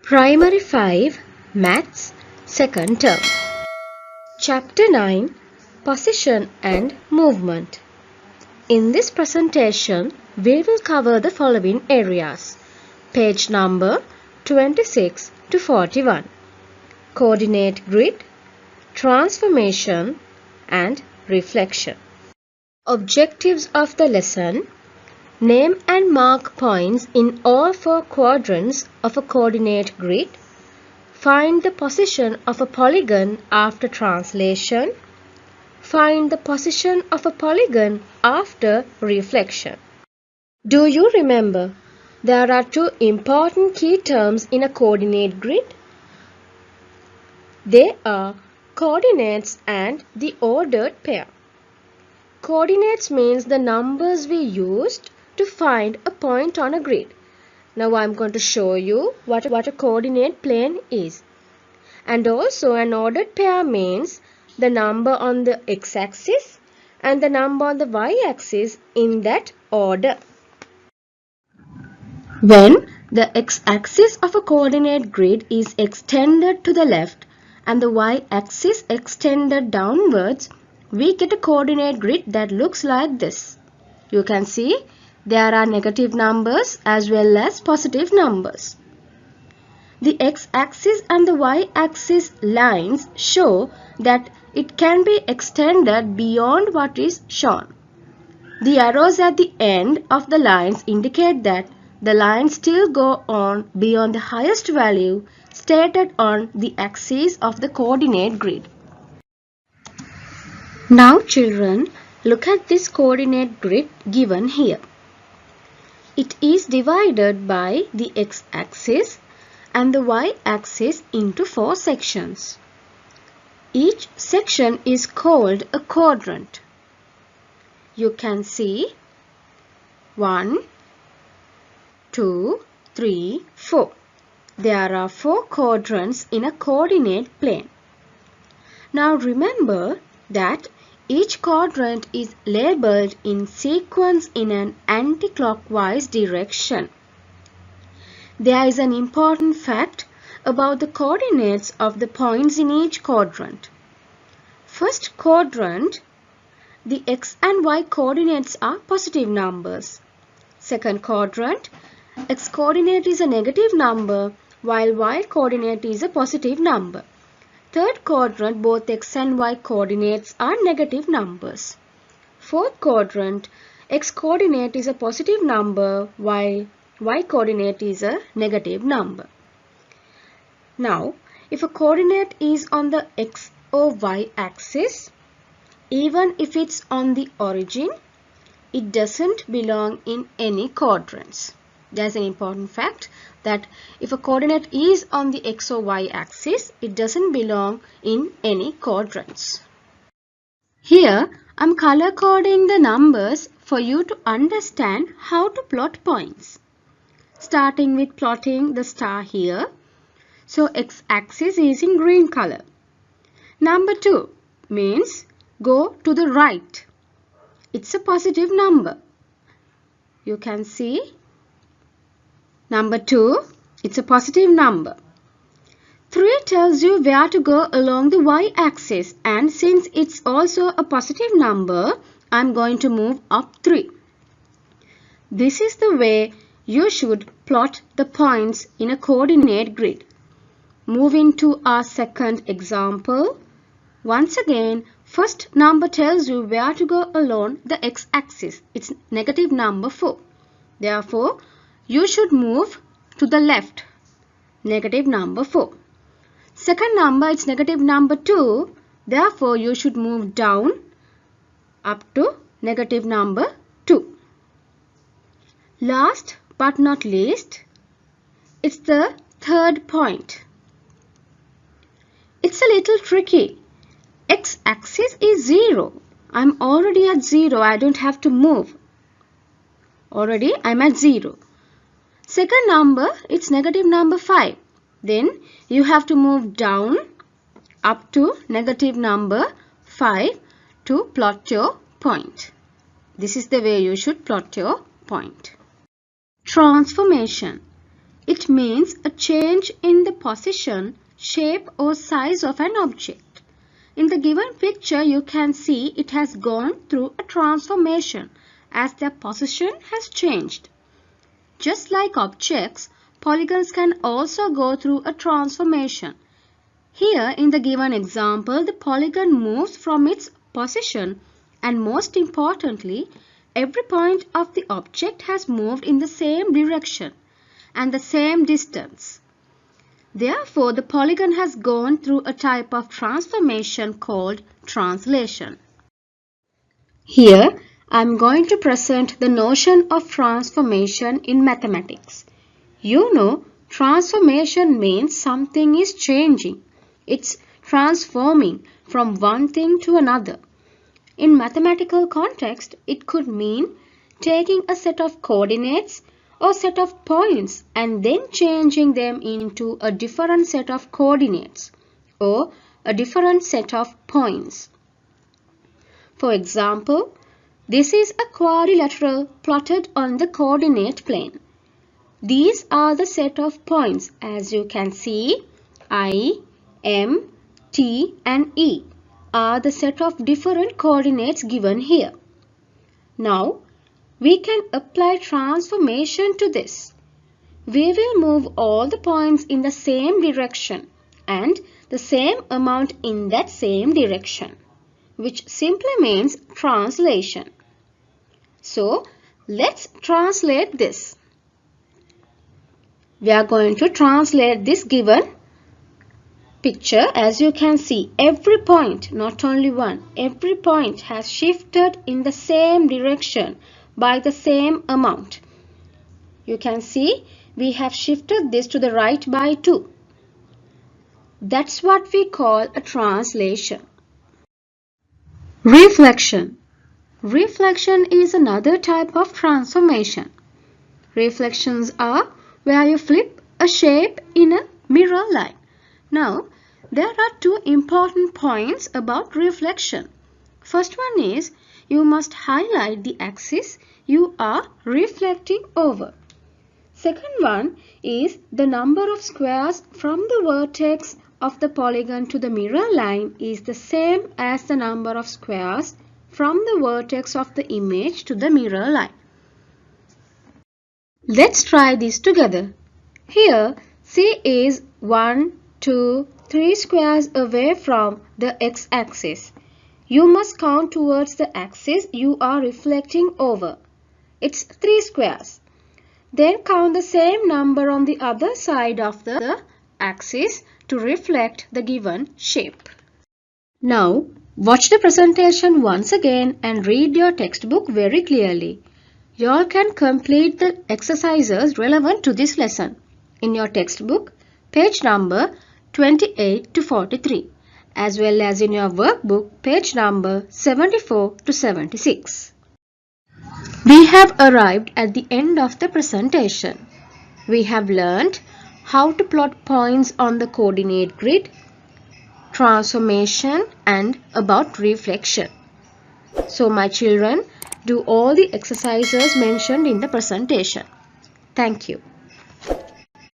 Primary 5 Maths Second Term. Chapter 9 Position and Movement. In this presentation, we will cover the following areas. Page number 26 to 41. Coordinate grid, transformation and reflection. Objectives of the lesson. Name and mark points in all four quadrants of a coordinate grid. Find the position of a polygon after translation. Find the position of a polygon after reflection. Do you remember there are two important key terms in a coordinate grid? They are coordinates and the ordered pair. Coordinates means the numbers we used to find a point on a grid. Now I am going to show you what a coordinate plane is. And also an ordered pair means the number on the x-axis and the number on the y-axis in that order. When the x-axis of a coordinate grid is extended to the left and the y-axis extended downwards, we get a coordinate grid that looks like this. You can see there are negative numbers as well as positive numbers. The x-axis and the y-axis lines show that it can be extended beyond what is shown. The arrows at the end of the lines indicate that the lines still go on beyond the highest value stated on the axis of the coordinate grid. Now children, look at this coordinate grid given here. It is divided by the x-axis and the y-axis into 4 sections. Each section is called a quadrant. You can see 1, 2, 3, 4. There are 4 quadrants in a coordinate plane. Now remember that each quadrant is labeled in sequence in an anti-clockwise direction. There is an important fact about the coordinates of the points in each quadrant. First quadrant, the x and y coordinates are positive numbers. Second quadrant, x coordinate is a negative number while y coordinate is a positive number. Third quadrant, both x and y coordinates are negative numbers. Fourth quadrant, x coordinate is a positive number while y coordinate is a negative number. Now, if a coordinate is on the x or y axis, even if it's on the origin, it doesn't belong in any quadrants. There's an important fact that if a coordinate is on the x or y axis, it doesn't belong in any quadrants. Here, I'm color coding the numbers for you to understand how to plot points. Starting with plotting the star here. So x-axis is in green color. Number 2 means go to the right. It's a positive number. You can see number 2, it's a positive number. 3 tells you where to go along the y-axis, and since it's also a positive number, I'm going to move up 3. This is the way you should plot the points in a coordinate grid. Moving to our second example. Once again, first number tells you where to go along the x-axis. It's negative number 4. Therefore, you should move to the left, negative number 4. Second number is negative number 2. Therefore, you should move down up to negative number 2. Last but not least, it's the third point. It's a little tricky. X-axis is 0. I'm already at 0. I don't have to move. Already I'm at 0. Second number, it's negative number 5. Then you have to move down up to negative number 5 to plot your point. This is the way you should plot your point. Transformation. It means a change in the position, shape or size of an object. In the given picture, you can see it has gone through a transformation as their position has changed. Just like objects, polygons can also go through a transformation. Here in the given example, the polygon moves from its position, and most importantly, every point of the object has moved in the same direction and the same distance. Therefore, the polygon has gone through a type of transformation called translation. Here, I am going to present the notion of transformation in mathematics. You know, transformation means something is changing. It's transforming from one thing to another. In mathematical context, it could mean taking a set of coordinates or set of points and then changing them into a different set of coordinates or a different set of points. For example, this is a quadrilateral plotted on the coordinate plane. These are the set of points. As you can see, I, M, T and E are the set of different coordinates given here. Now, we can apply transformation to this. We will move all the points in the same direction and the same amount in that same direction, which simply means translation. So, let's translate this. We are going to translate this given picture. As you can see, every point, not only one, every point has shifted in the same direction by the same amount. You can see we have shifted this to the right by 2. That's what we call a translation. Reflection. Reflection is another type of transformation. Reflections are where you flip a shape in a mirror line. Now, there are two important points about reflection. First one is you must highlight the axis you are reflecting over. Second one is the number of squares from the vertex of the polygon to the mirror line is the same as the number of squares from the vertex of the image to the mirror line. Let's try this together. Here, C is 1, 2, 3 squares away from the x-axis. You must count towards the axis you are reflecting over. It's 3 squares. Then count the same number on the other side of the axis to reflect the given shape. Now, watch the presentation once again and read your textbook very clearly. You all can complete the exercises relevant to this lesson in your textbook, page number 28 to 43, as well as in your workbook, page number 74 to 76. We have arrived at the end of the presentation. We have learned how to plot points on the coordinate grid, transformation, and about reflection. So my children, do all the exercises mentioned in the presentation. Thank you.